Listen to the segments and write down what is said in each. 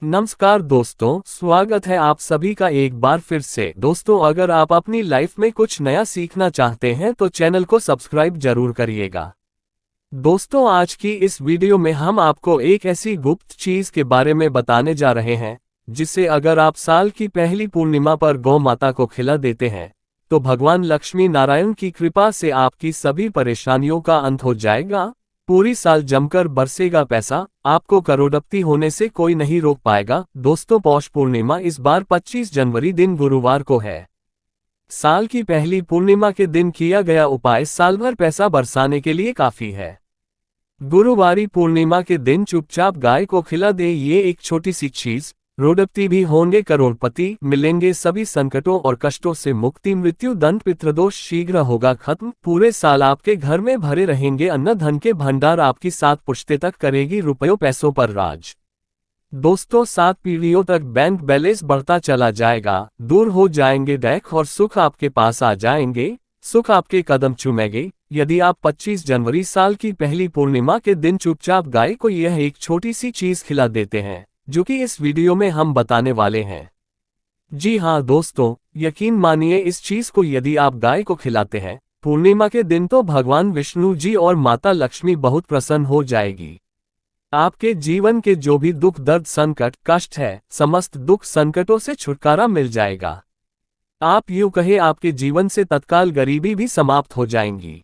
नमस्कार दोस्तों, स्वागत है आप सभी का एक बार फिर से। दोस्तों, अगर आप अपनी लाइफ में कुछ नया सीखना चाहते हैं तो चैनल को सब्सक्राइब जरूर करिएगा। दोस्तों, आज की इस वीडियो में हम आपको एक ऐसी गुप्त चीज के बारे में बताने जा रहे हैं जिसे अगर आप साल की पहली पूर्णिमा पर गौ माता को खिला देते हैं तो भगवान लक्ष्मी नारायण की कृपा से आपकी सभी परेशानियों का अंत हो जाएगा। पूरी साल जमकर बरसेगा पैसा, आपको करोड़पति होने से कोई नहीं रोक पाएगा। दोस्तों, पौष पूर्णिमा इस बार 25 जनवरी दिन गुरुवार को है। साल की पहली पूर्णिमा के दिन किया गया उपाय साल भर पैसा बरसाने के लिए काफी है। गुरुवारी पूर्णिमा के दिन चुपचाप गाय को खिला दे ये एक छोटी सी चीज, करोड़पति भी होंगे करोड़पति, मिलेंगे सभी संकटों और कष्टों से मुक्ति, मृत्यु दंड पितृदोष शीघ्र होगा खत्म, पूरे साल आपके घर में भरे रहेंगे अन्न धन के भंडार, आपकी 7 पुश्ते तक करेगी रुपयों पैसों पर राज। दोस्तों, 7 पीढ़ियों तक बैंक बैलेंस बढ़ता चला जाएगा, दूर हो जाएंगे दैख और सुख आपके पास आ जाएंगे, सुख आपके कदम चूमेंगे। यदि आप 25 जनवरी साल की पहली पूर्णिमा के दिन चुपचाप गाय को यह एक छोटी सी चीज खिला देते हैं जो कि इस वीडियो में हम बताने वाले हैं। जी हाँ दोस्तों, यकीन मानिए इस चीज को यदि आप गाय को खिलाते हैं पूर्णिमा के दिन तो भगवान विष्णु जी और माता लक्ष्मी बहुत प्रसन्न हो जाएगी। आपके जीवन के जो भी दुख दर्द संकट कष्ट है, समस्त दुख संकटों से छुटकारा मिल जाएगा। आप यूं कहे आपके जीवन से तत्काल गरीबी भी समाप्त हो जाएंगी,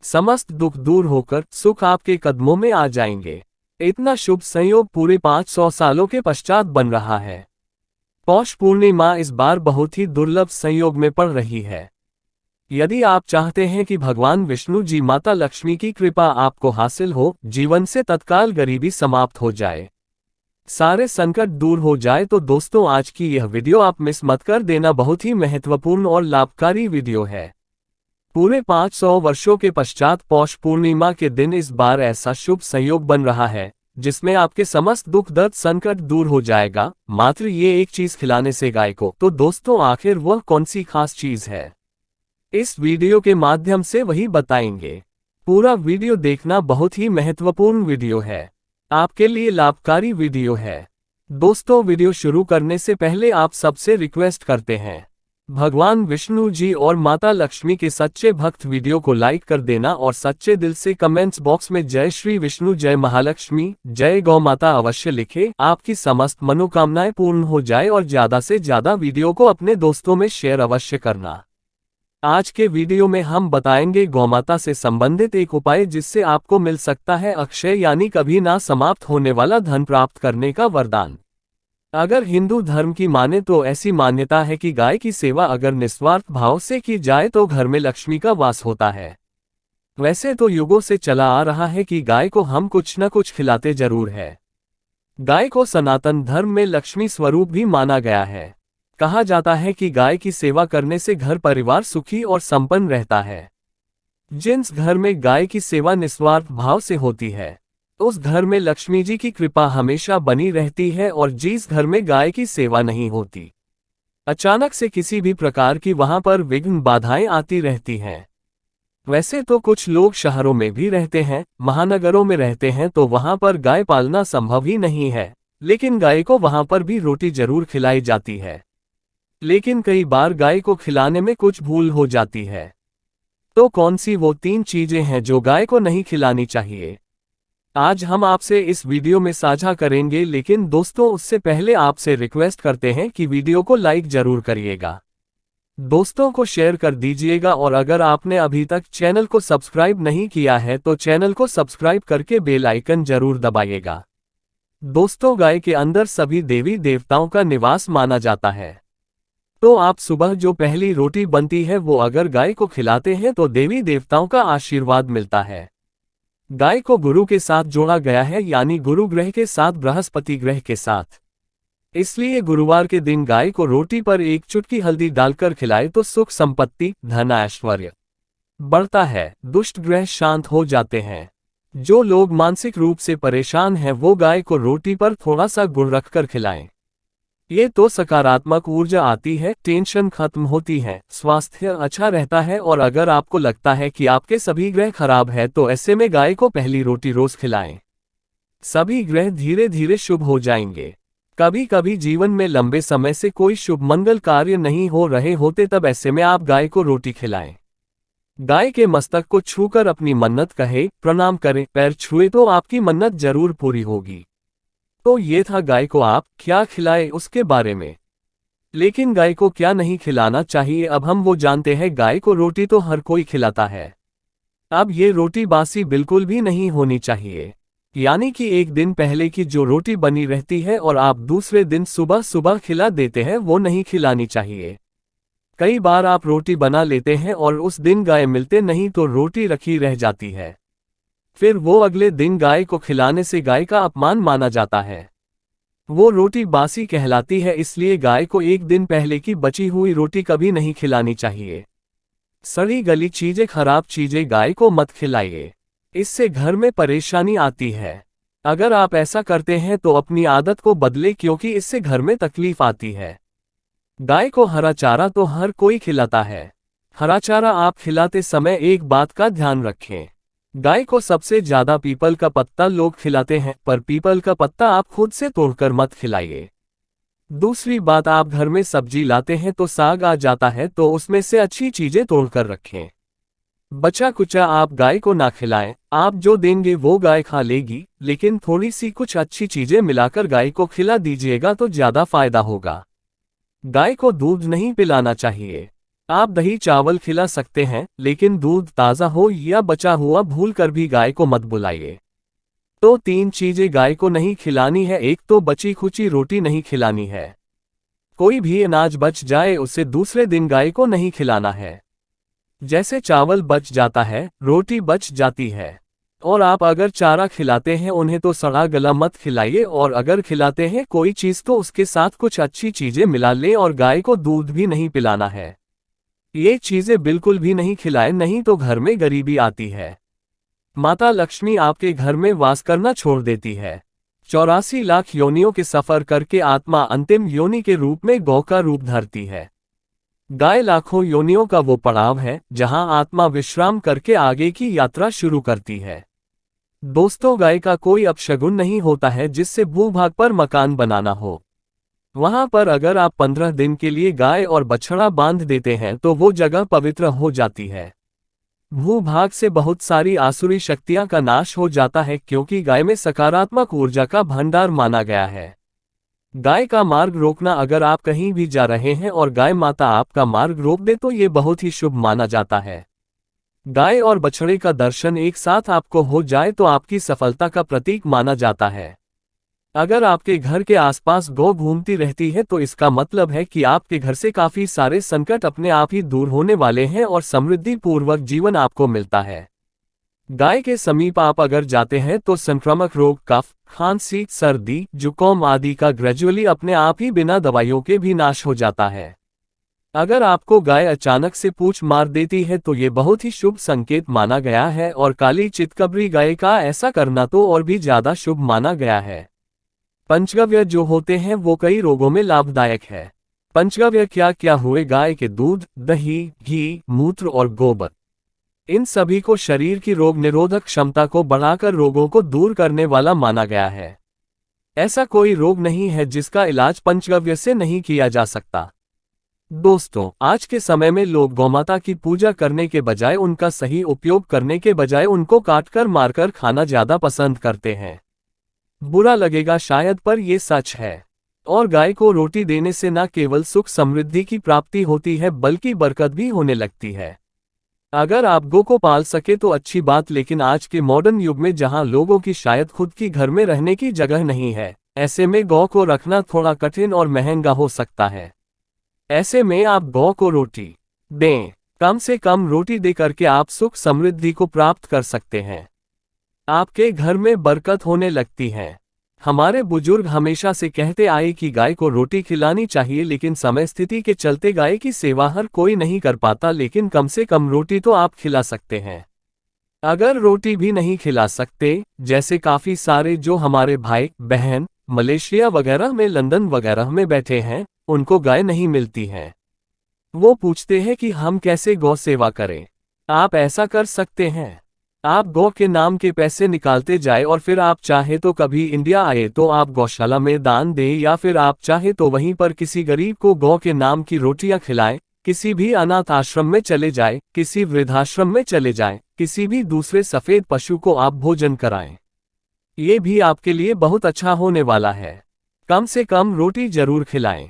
समस्त दुख दूर होकर सुख आपके कदमों में आ जाएंगे। इतना शुभ संयोग पूरे 500 सालों के पश्चात बन रहा है। पौष पूर्णिमा इस बार बहुत ही दुर्लभ संयोग में पड़ रही है। यदि आप चाहते हैं कि भगवान विष्णु जी माता लक्ष्मी की कृपा आपको हासिल हो, जीवन से तत्काल गरीबी समाप्त हो जाए, सारे संकट दूर हो जाए, तो दोस्तों आज की यह वीडियो आप मिस मत कर देना। बहुत ही महत्वपूर्ण और लाभकारी वीडियो है। पूरे 500 वर्षों के पश्चात पौष पूर्णिमा के दिन इस बार ऐसा शुभ संयोग बन रहा है जिसमें आपके समस्त दुख दर्द संकट दूर हो जाएगा, मात्र ये एक चीज खिलाने से गाय को। तो दोस्तों, आखिर वह कौन सी खास चीज है, इस वीडियो के माध्यम से वही बताएंगे। पूरा वीडियो देखना, बहुत ही महत्वपूर्ण वीडियो है, आपके लिए लाभकारी वीडियो है। दोस्तों, वीडियो शुरू करने से पहले आप सबसे रिक्वेस्ट करते हैं, भगवान विष्णु जी और माता लक्ष्मी के सच्चे भक्त वीडियो को लाइक कर देना और सच्चे दिल से कमेंट्स बॉक्स में जय श्री विष्णु, जय महालक्ष्मी, जय गौ माता अवश्य लिखें। आपकी समस्त मनोकामनाएं पूर्ण हो जाए और ज्यादा से ज्यादा वीडियो को अपने दोस्तों में शेयर अवश्य करना। आज के वीडियो में हम बताएंगे गौमाता से संबंधित एक उपाय जिससे आपको मिल सकता है अक्षय यानी कभी ना समाप्त होने वाला धन प्राप्त करने का वरदान। अगर हिंदू धर्म की माने तो ऐसी मान्यता है कि गाय की सेवा अगर निस्वार्थ भाव से की जाए तो घर में लक्ष्मी का वास होता है। वैसे तो युगों से चला आ रहा है कि गाय को हम कुछ न कुछ खिलाते जरूर है। गाय को सनातन धर्म में लक्ष्मी स्वरूप भी माना गया है। कहा जाता है कि गाय की सेवा करने से घर परिवार सुखी और संपन्न रहता है। जिस घर में गाय की सेवा निस्वार्थ भाव से होती है उस घर में लक्ष्मी जी की कृपा हमेशा बनी रहती है, और जिस घर में गाय की सेवा नहीं होती अचानक से किसी भी प्रकार की वहां पर विघ्न बाधाएं आती रहती हैं। वैसे तो कुछ लोग शहरों में भी रहते हैं, महानगरों में रहते हैं, तो वहां पर गाय पालना संभव ही नहीं है, लेकिन गाय को वहां पर भी रोटी जरूर खिलाई जाती है। लेकिन कई बार गाय को खिलाने में कुछ भूल हो जाती है। तो कौन सी वो 3 चीजें हैं जो गाय को नहीं खिलानी चाहिए, आज हम आपसे इस वीडियो में साझा करेंगे। लेकिन दोस्तों, उससे पहले आपसे रिक्वेस्ट करते हैं कि वीडियो को लाइक जरूर करिएगा, दोस्तों को शेयर कर दीजिएगा, और अगर आपने अभी तक चैनल को सब्सक्राइब नहीं किया है तो चैनल को सब्सक्राइब करके बेल आइकन जरूर दबाइएगा। दोस्तों, गाय के अंदर सभी देवी देवताओं का निवास माना जाता है, तो आप सुबह जो पहली रोटी बनती है वो अगर गाय को खिलाते हैं तो देवी देवताओं का आशीर्वाद मिलता है। गाय को गुरु के साथ जोड़ा गया है, यानी गुरु ग्रह के साथ, बृहस्पति ग्रह के साथ। इसलिए गुरुवार के दिन गाय को रोटी पर एक चुटकी हल्दी डालकर खिलाए तो सुख संपत्ति धन ऐश्वर्य बढ़ता है, दुष्ट ग्रह शांत हो जाते हैं। जो लोग मानसिक रूप से परेशान हैं वो गाय को रोटी पर थोड़ा सा गुड़ रखकर खिलाएं। ये तो सकारात्मक ऊर्जा आती है, टेंशन खत्म होती है, स्वास्थ्य अच्छा रहता है। और अगर आपको लगता है कि आपके सभी ग्रह खराब है तो ऐसे में गाय को पहली रोटी रोज खिलाएं, सभी ग्रह धीरे धीरे शुभ हो जाएंगे। कभी कभी जीवन में लंबे समय से कोई शुभ मंगल कार्य नहीं हो रहे होते, तब ऐसे में आप गाय को रोटी खिलाएं। गाय के मस्तक को छूकर अपनी मन्नत कहे, प्रणाम करें, पैर छुए तो आपकी मन्नत जरूर पूरी होगी। तो ये था गाय को आप क्या खिलाए उसके बारे में। लेकिन गाय को क्या नहीं खिलाना चाहिए, अब हम वो जानते हैं। गाय को रोटी तो हर कोई खिलाता है। अब ये रोटी बासी बिल्कुल भी नहीं होनी चाहिए, यानी कि एक दिन पहले की जो रोटी बनी रहती है और आप दूसरे दिन सुबह सुबह खिला देते हैं, वो नहीं खिलानी चाहिए। कई बार आप रोटी बना लेते हैं और उस दिन गाय मिलते नहीं तो रोटी रखी रह जाती है। फिर वो अगले दिन गाय को खिलाने से गाय का अपमान माना जाता है। वो रोटी बासी कहलाती है, इसलिए गाय को एक दिन पहले की बची हुई रोटी कभी नहीं खिलानी चाहिए। सड़ी गली चीजें, खराब चीजें गाय को मत खिलाइए, इससे घर में परेशानी आती है। अगर आप ऐसा करते हैं तो अपनी आदत को बदले, क्योंकि इससे घर में तकलीफ आती है। गाय को हरा चारा तो हर कोई खिलाता है। हरा चारा आप खिलाते समय एक बात का ध्यान रखें, गाय को सबसे ज्यादा पीपल का पत्ता लोग खिलाते हैं, पर पीपल का पत्ता आप खुद से तोड़कर मत खिलाइए। दूसरी बात, आप घर में सब्जी लाते हैं तो साग आ जाता है, तो उसमें से अच्छी चीजें तोड़कर रखें। बचा कुचा आप गाय को ना खिलाएं। आप जो देंगे वो गाय खा लेगी, लेकिन थोड़ी सी कुछ अच्छी चीजें मिलाकर गाय को खिला दीजिएगा तो ज्यादा फायदा होगा। गाय को दूध नहीं पिलाना चाहिए। आप दही चावल खिला सकते हैं, लेकिन दूध ताज़ा हो या बचा हुआ भूलकर भी गाय को मत बुलाइए। तो 3 चीजें गाय को नहीं खिलानी है। एक तो बची खुची रोटी नहीं खिलानी है। कोई भी अनाज बच जाए उसे दूसरे दिन गाय को नहीं खिलाना है। जैसे चावल बच जाता है, रोटी बच जाती है। और आप अगर चारा खिलाते हैं उन्हें तो सड़ा गला मत खिलाइए, और अगर खिलाते हैं कोई चीज़ तो उसके साथ कुछ अच्छी चीज़ें मिला लें। और गाय को दूध भी नहीं पिलाना है। ये चीज़ें बिल्कुल भी नहीं खिलाएं, नहीं तो घर में गरीबी आती है। माता लक्ष्मी आपके घर में वास करना छोड़ देती है। 84 लाख योनियों के सफर करके आत्मा अंतिम योनि के रूप में गौ का रूप धरती है। गाय लाखों योनियों का वो पड़ाव है जहां आत्मा विश्राम करके आगे की यात्रा शुरू करती है। दोस्तों, गाय का कोई अपशगुन नहीं होता है जिससे भूभाग पर मकान बनाना हो। वहां पर अगर आप 15 दिन के लिए गाय और बछड़ा बांध देते हैं तो वो जगह पवित्र हो जाती है। भूभाग से बहुत सारी आसुरी शक्तियां का नाश हो जाता है, क्योंकि गाय में सकारात्मक ऊर्जा का भंडार माना गया है। गाय का मार्ग रोकना, अगर आप कहीं भी जा रहे हैं और गाय माता आपका मार्ग रोक दे तो ये बहुत ही शुभ माना जाता है। गाय और बछड़े का दर्शन एक साथ आपको हो जाए तो आपकी सफलता का प्रतीक माना जाता है। अगर आपके घर के आसपास गौ घूमती रहती है तो इसका मतलब है कि आपके घर से काफी सारे संकट अपने आप ही दूर होने वाले हैं और समृद्धि पूर्वक जीवन आपको मिलता है। गाय के समीप आप अगर जाते हैं तो संक्रामक रोग, कफ, खांसी, सर्दी, जुकाम आदि का ग्रेजुअली अपने आप ही बिना दवाइयों के भी नाश हो जाता है। अगर आपको गाय अचानक से पूंछ मार देती है तो ये बहुत ही शुभ संकेत माना गया है, और काली चितकबरी गाय का ऐसा करना तो और भी ज्यादा शुभ माना गया है। पंचगव्य जो होते हैं वो कई रोगों में लाभदायक है। पंचगव्य क्या क्या हुए? गाय के दूध, दही, घी, मूत्र और गोबर। इन सभी को शरीर की रोग निरोधक क्षमता को बढ़ाकर रोगों को दूर करने वाला माना गया है। ऐसा कोई रोग नहीं है जिसका इलाज पंचगव्य से नहीं किया जा सकता। दोस्तों, आज के समय में लोग गौमाता की पूजा करने के बजाय, उनका सही उपयोग करने के बजाय उनको काटकर मारकर खाना ज्यादा पसंद करते हैं। बुरा लगेगा शायद, पर यह सच है। और गाय को रोटी देने से न केवल सुख समृद्धि की प्राप्ति होती है बल्कि बरकत भी होने लगती है। अगर आप गौ को पाल सके तो अच्छी बात, लेकिन आज के मॉडर्न युग में जहां लोगों की शायद खुद की घर में रहने की जगह नहीं है, ऐसे में गौ को रखना थोड़ा कठिन और महंगा हो सकता है। ऐसे में आप गौ को रोटी दें। कम से कम रोटी दे करके आप सुख समृद्धि को प्राप्त कर सकते हैं। आपके घर में बरकत होने लगती है। हमारे बुजुर्ग हमेशा से कहते आए कि गाय को रोटी खिलानी चाहिए, लेकिन समय स्थिति के चलते गाय की सेवा हर कोई नहीं कर पाता, लेकिन कम से कम रोटी तो आप खिला सकते हैं। अगर रोटी भी नहीं खिला सकते, जैसे काफी सारे जो हमारे भाई बहन मलेशिया वगैरह में, लंदन वगैरह में बैठे हैं, उनको गाय नहीं मिलती है। वो पूछते हैं कि हम कैसे गौ सेवा करें। आप ऐसा कर सकते हैं। आप गौ के नाम के पैसे निकालते जाए और फिर आप चाहे तो कभी इंडिया आए तो आप गौशाला में दान दें, या फिर आप चाहे तो वहीं पर किसी गरीब को गौ के नाम की रोटियां खिलाएं, किसी भी अनाथ आश्रम में चले जाए, किसी वृद्धाश्रम में चले जाएं, किसी भी दूसरे सफेद पशु को आप भोजन कराएं। ये भी आपके लिए बहुत अच्छा होने वाला है। कम से कम रोटी जरूर खिलाएं।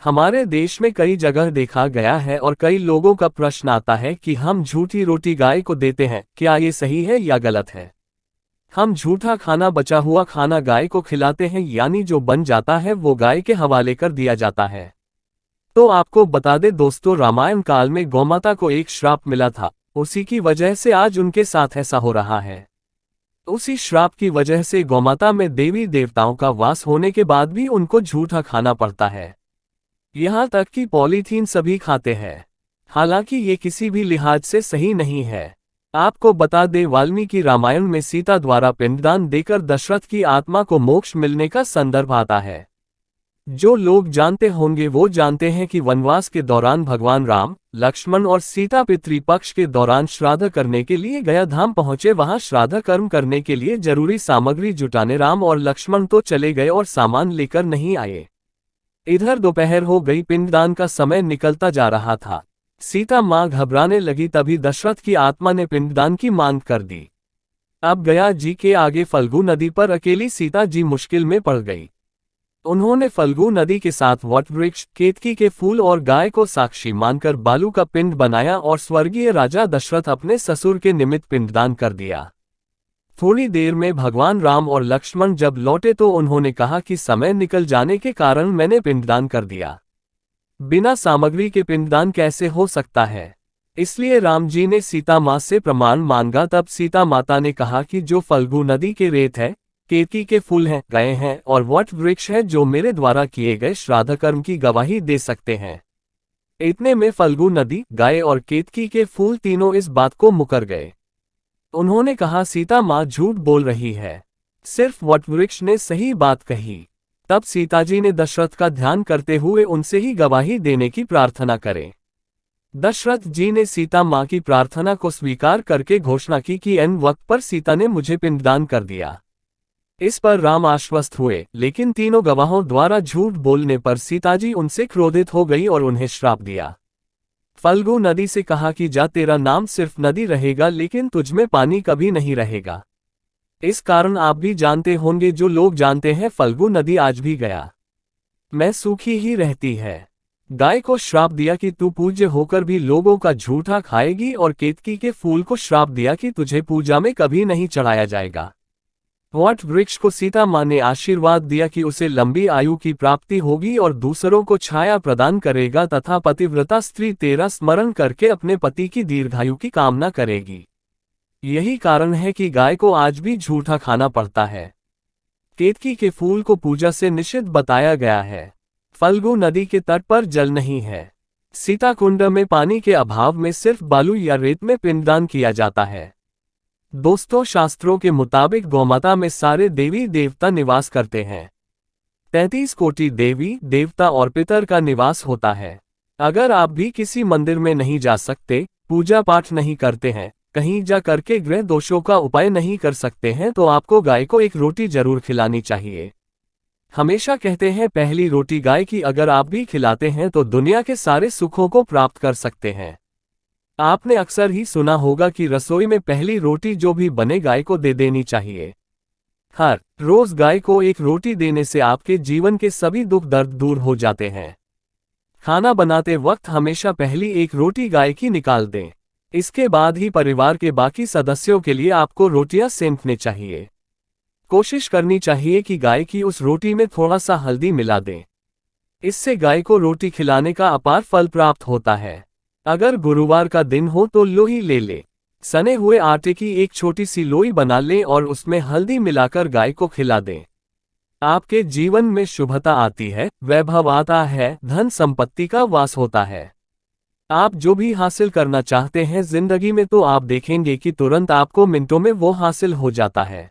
हमारे देश में कई जगह देखा गया है और कई लोगों का प्रश्न आता है कि हम झूठी रोटी गाय को देते हैं, क्या ये सही है या गलत है? हम झूठा खाना, बचा हुआ खाना गाय को खिलाते हैं, यानी जो बन जाता है वो गाय के हवाले कर दिया जाता है। तो आपको बता दे दोस्तों, रामायण काल में गौमाता को एक श्राप मिला था, उसी की वजह से आज उनके साथ ऐसा हो रहा है। उसी श्राप की वजह से गौमाता में देवी देवताओं का वास होने के बाद भी उनको झूठा खाना पड़ता है। यहाँ तक कि पॉलीथीन सभी खाते हैं। हालांकि ये किसी भी लिहाज से सही नहीं है। आपको बता दें, वाल्मीकि रामायण में सीता द्वारा पिंडदान देकर दशरथ की आत्मा को मोक्ष मिलने का संदर्भ आता है। जो लोग जानते होंगे वो जानते हैं कि वनवास के दौरान भगवान राम, लक्ष्मण और सीता पितृपक्ष के दौरान श्राद्ध करने के लिए गया धाम पहुंचे। वहां श्राद्ध कर्म करने के लिए जरूरी सामग्री जुटाने राम और लक्ष्मण तो चले गए और सामान लेकर नहीं आए। इधर दोपहर हो गई, पिंडदान का समय निकलता जा रहा था। सीता मां घबराने लगी, तभी दशरथ की आत्मा ने पिंडदान की मांग कर दी। अब गया जी के आगे फल्गु नदी पर अकेली सीता जी मुश्किल में पड़ गई। उन्होंने फल्गु नदी के साथ वट वृक्ष, केतकी के फूल और गाय को साक्षी मानकर बालू का पिंड बनाया और स्वर्गीय राजा दशरथ अपने ससुर के निमित्त पिंडदान कर दिया। थोड़ी देर में भगवान राम और लक्ष्मण जब लौटे तो उन्होंने कहा कि समय निकल जाने के कारण मैंने पिंडदान कर दिया। बिना सामग्री के पिंडदान कैसे हो सकता है? इसलिए राम जी ने सीता माँ से प्रमाण मांगा। तब सीता माता ने कहा कि जो फल्गु नदी के रेत है, केतकी के फूल हैं, गाय हैं और वट वृक्ष है, जो मेरे द्वारा किए गए श्राद्ध कर्म की गवाही दे सकते हैं। इतने में फल्गु नदी, गाय और केतकी के फूल तीनों इस बात को मुकर गए। उन्होंने कहा, सीता माँ झूठ बोल रही है, सिर्फ वटवृक्ष ने सही बात कही। तब सीताजी ने दशरथ का ध्यान करते हुए उनसे ही गवाही देने की प्रार्थना करें। दशरथ जी ने सीता माँ की प्रार्थना को स्वीकार करके घोषणा की कि एन वक्त पर सीता ने मुझे पिंडदान कर दिया। इस पर राम आश्वस्त हुए, लेकिन तीनों गवाहों द्वारा झूठ बोलने पर सीताजी उनसे क्रोधित हो गई और उन्हें श्राप दिया। फल्गु नदी से कहा कि जा, तेरा नाम सिर्फ नदी रहेगा, लेकिन तुझमें पानी कभी नहीं रहेगा। इस कारण आप भी जानते होंगे, जो लोग जानते हैं, फल्गु नदी आज भी गया में सूखी ही रहती है। गाय को श्राप दिया कि तू पूज्य होकर भी लोगों का झूठा खाएगी, और केतकी के फूल को श्राप दिया कि तुझे पूजा में कभी नहीं चढ़ाया जाएगा। वट वृक्ष को सीता माँ ने आशीर्वाद दिया कि उसे लंबी आयु की प्राप्ति होगी और दूसरों को छाया प्रदान करेगा, तथा पतिव्रता स्त्री तेरा स्मरण करके अपने पति की दीर्घायु की कामना करेगी। यही कारण है कि गाय को आज भी झूठा खाना पड़ता है। केतकी के फूल को पूजा से निषिद्ध बताया गया है। फल्गु नदी के तट पर जल नहीं है। सीता कुंड में पानी के अभाव में सिर्फ बालू या रेत में पिंडदान किया जाता है। दोस्तों, शास्त्रों के मुताबिक गौमाता में सारे देवी देवता निवास करते हैं। 33 कोटि देवी देवता और पितर का निवास होता है। अगर आप भी किसी मंदिर में नहीं जा सकते, पूजा पाठ नहीं करते हैं, कहीं जा करके ग्रह दोषों का उपाय नहीं कर सकते हैं, तो आपको गाय को एक रोटी जरूर खिलानी चाहिए। हमेशा कहते हैं, पहली रोटी गाय की अगर आप भी खिलाते हैं तो दुनिया के सारे सुखों को प्राप्त कर सकते हैं। आपने अक्सर ही सुना होगा कि रसोई में पहली रोटी जो भी बने गाय को दे देनी चाहिए। हर रोज गाय को एक रोटी देने से आपके जीवन के सभी दुख दर्द दूर हो जाते हैं। खाना बनाते वक्त हमेशा पहली एक रोटी गाय की निकाल दें। इसके बाद ही परिवार के बाकी सदस्यों के लिए आपको रोटियां सेंकने चाहिए। कोशिश करनी चाहिए कि गाय की उस रोटी में थोड़ा सा हल्दी मिला दें। इससे गाय को रोटी खिलाने का अपार फल प्राप्त होता है। अगर गुरुवार का दिन हो तो लोई ले ले। सने हुए आटे की एक छोटी सी लोई बना लें और उसमें हल्दी मिलाकर गाय को खिला दें। आपके जीवन में शुभता आती है, वैभव आता है, धन संपत्ति का वास होता है। आप जो भी हासिल करना चाहते हैं जिंदगी में, तो आप देखेंगे कि तुरंत आपको मिनटों में वो हासिल हो जाता है।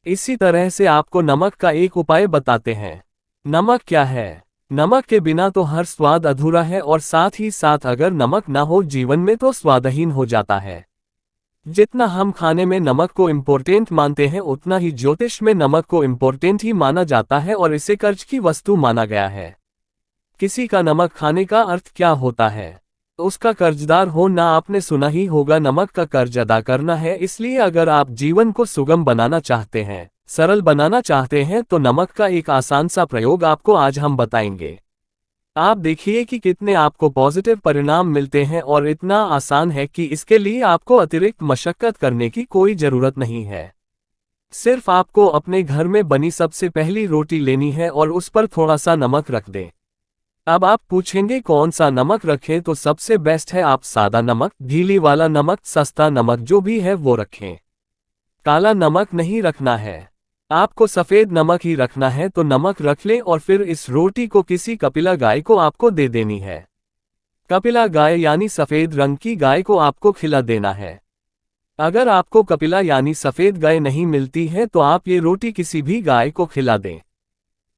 इसी तरह से आपको नमक का एक उपाय बताते हैं। नमक क्या है? नमक के बिना तो हर स्वाद अधूरा है, और साथ ही साथ अगर नमक ना हो जीवन में तो स्वादहीन हो जाता है। जितना हम खाने में नमक को इम्पोर्टेंट मानते हैं उतना ही ज्योतिष में नमक को इम्पोर्टेंट ही माना जाता है और इसे कर्ज की वस्तु माना गया है। किसी का नमक खाने का अर्थ क्या होता है? उसका कर्जदार हो ना। आपने सुना ही होगा, नमक का कर्ज अदा करना है। इसलिए अगर आप जीवन को सुगम बनाना चाहते हैं, सरल बनाना चाहते हैं, तो नमक का एक आसान सा प्रयोग आपको आज हम बताएंगे। आप देखिए कि कितने आपको पॉजिटिव परिणाम मिलते हैं और इतना आसान है कि इसके लिए आपको अतिरिक्त मशक्कत करने की कोई जरूरत नहीं है। सिर्फ आपको अपने घर में बनी सबसे पहली रोटी लेनी है और उस पर थोड़ा सा नमक रख दें। अब आप पूछेंगे कौन सा नमक रखें, तो सबसे बेस्ट है आप सादा नमक, ढीली वाला नमक, सस्ता नमक जो भी है वो रखें। काला नमक नहीं रखना है, आपको सफेद नमक ही रखना है। तो नमक रख लें और फिर इस रोटी को किसी कपिला गाय को आपको दे देनी है। कपिला गाय यानी सफेद रंग की गाय को आपको खिला देना है। अगर आपको कपिला यानी सफेद गाय नहीं मिलती है तो आप ये रोटी किसी भी गाय को खिला दें।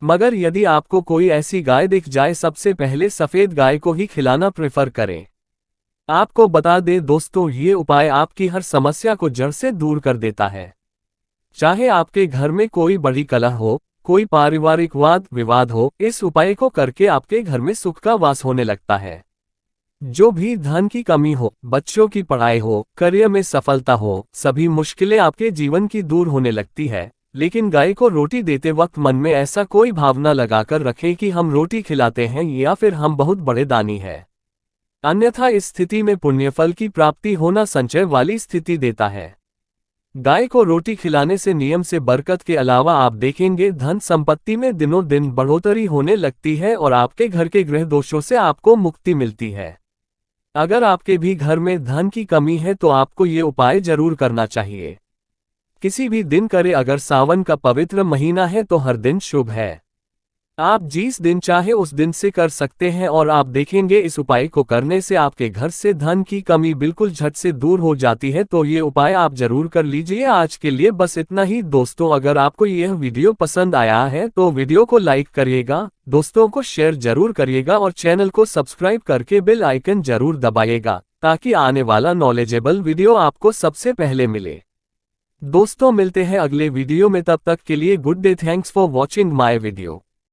मगर यदि आपको कोई ऐसी गाय दिख जाए, सबसे पहले सफेद गाय को ही खिलाना प्रेफर करें। आपको बता दें दोस्तों, ये उपाय आपकी हर समस्या को जड़ से दूर कर देता है। चाहे आपके घर में कोई बड़ी कलह हो, कोई पारिवारिक वाद विवाद हो, इस उपाय को करके आपके घर में सुख का वास होने लगता है। जो भी धन की कमी हो, बच्चों की पढ़ाई हो, करियर में सफलता हो, सभी मुश्किलें आपके जीवन की दूर होने लगती है। लेकिन गाय को रोटी देते वक्त मन में ऐसा कोई भावना लगाकर रखें कि हम रोटी खिलाते हैं या फिर हम बहुत बड़े दानी हैं। अन्यथा इस स्थिति में पुण्यफल की प्राप्ति होना संचय वाली स्थिति देता है। गाय को रोटी खिलाने से नियम से बरकत के अलावा आप देखेंगे धन संपत्ति में दिनों दिन बढ़ोतरी होने लगती है और आपके घर के ग्रह दोषों से आपको मुक्ति मिलती है। अगर आपके भी घर में धन की कमी है तो आपको ये उपाय जरूर करना चाहिए। किसी भी दिन करें, अगर सावन का पवित्र महीना है तो हर दिन शुभ है। आप जिस दिन चाहे उस दिन से कर सकते हैं और आप देखेंगे इस उपाय को करने से आपके घर से धन की कमी बिल्कुल झट से दूर हो जाती है। तो ये उपाय आप जरूर कर लीजिए। आज के लिए बस इतना ही दोस्तों। अगर आपको यह वीडियो पसंद आया है तो वीडियो को लाइक करिएगा, दोस्तों को शेयर जरूर करिएगा और चैनल को सब्सक्राइब करके बेल आइकन जरूर दबाइएगा ताकि आने वाला नॉलेजेबल वीडियो आपको सबसे पहले मिले। दोस्तों मिलते हैं अगले वीडियो में, तब तक के लिए good day. Thanks for watching my video.